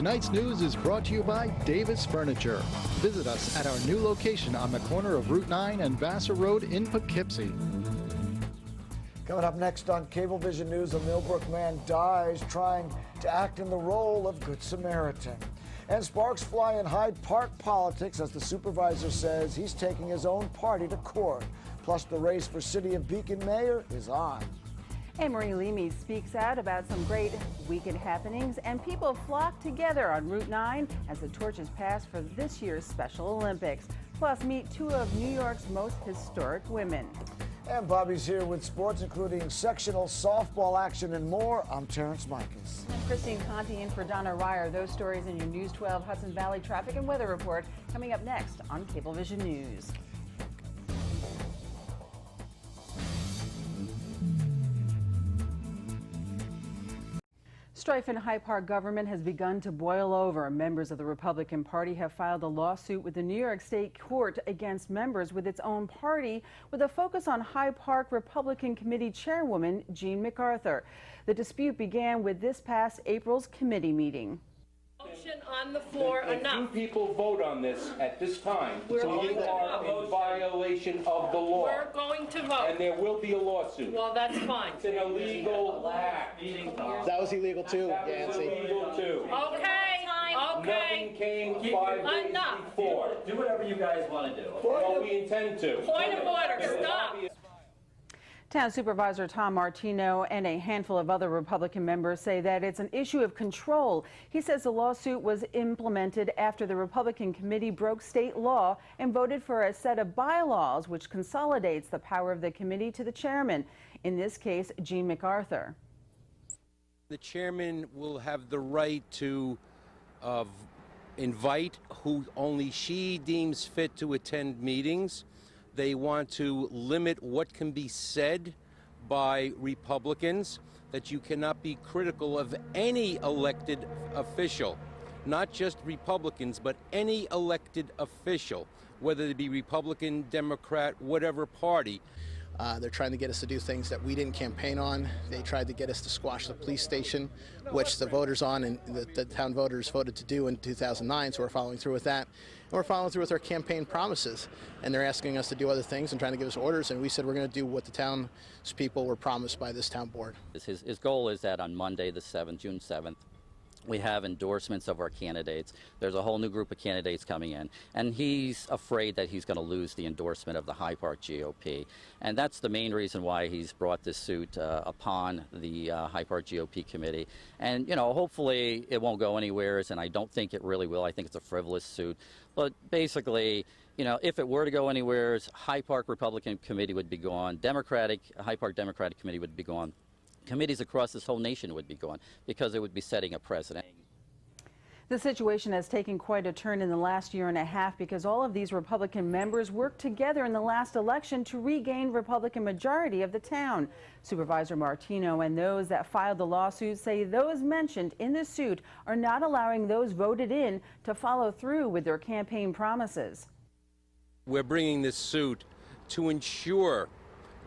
Tonight's news is brought to you by Davis Furniture. Visit us at our new location on the corner of Route 9 and Vassar Road in Poughkeepsie. Coming up next on Cablevision News, a Millbrook man dies trying to act in the role of Good Samaritan. And sparks fly in Hyde Park politics as the supervisor says he's taking his own party to court. Plus, the race for City of Beacon mayor is on. And Marie Leamy speaks out about some great weekend happenings, and people flock together on Route 9 as the torch is passed for this year's Special Olympics. Plus, meet two of New York's most historic women. And Bobby's here with sports, including sectional softball action and more. I'm Terrence Micas. And Christine Conti in for Donna Ryer. Those stories in your News 12 Hudson Valley traffic and weather report coming up next on Cablevision News. Strife in Hyde Park government has begun to boil over. Members of the Republican Party have filed a lawsuit with the New York State Court against members with its own party, with a focus on Hyde Park Republican Committee Chairwoman Jean McArthur. The dispute began with this past April's committee meeting. Motion on the floor, If enough. two people vote on this at this time, We're so going you to are vote. in violation of the law. We're going to vote. And there will be a lawsuit. Well, that's fine. It's an illegal act. That was illegal too, That was Yancy. illegal too. Okay, Nothing okay. came 5 days Enough. before. Do whatever you guys want to do. No, we intend to. Point of order, stop. Town Supervisor Tom Martino and a handful of other Republican members say that it's an issue of control. He says the lawsuit was implemented after the Republican committee broke state law and voted for a set of bylaws which consolidates the power of the committee to the chairman, in this case, Jean McArthur. The chairman will have the right to invite who only she deems fit to attend meetings. They want to limit what can be said by Republicans, that you cannot be critical of any elected official, not just Republicans, but any elected official, whether it be Republican, Democrat, whatever party. They're trying to get us to do things that we didn't campaign on. They tried to get us to squash the police station, which the voters on and the town voters voted to do in 2009, so we're following through with that. And we're following through with our campaign promises. And they're asking us to do other things and trying to give us orders, and we said we're going to do what the townspeople were promised by this town board. His goal is that on Monday, the 7th, June 7th, we have endorsements of our candidates. There's a whole new group of candidates coming in, and he's afraid that he's going to lose the endorsement of the Hyde Park GOP. And that's the main reason why he's brought this suit upon the Hyde Park GOP committee. And, you know, hopefully it won't go anywhere, and I don't think it really will. I think it's a frivolous suit. But basically, you know, if it were to go anywhere, Hyde Park Republican Committee would be gone. Hyde Park Democratic Committee would be gone. Committees across this whole nation would be gone because it would be setting a precedent. The situation has taken quite a turn in the last year and a half because all of these Republican members worked together in the last election to regain Republican majority of the town. Supervisor Martino and those that filed the lawsuit say those mentioned in the suit are not allowing those voted in to follow through with their campaign promises. We're bringing this suit to ensure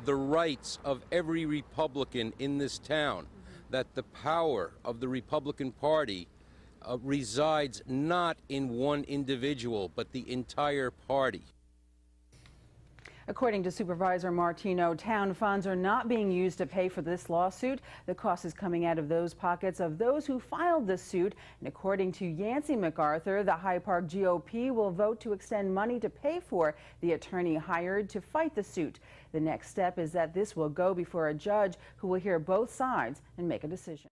the rights of every Republican in this town, that the power of the Republican Party resides not in one individual, but the entire party. According to Supervisor Martino, town funds are not being used to pay for this lawsuit. The cost is coming out of those pockets of those who filed the suit. And according to Yancy McArthur, the Hyde Park GOP will vote to extend money to pay for the attorney hired to fight the suit. The next step is that this will go before a judge who will hear both sides and make a decision.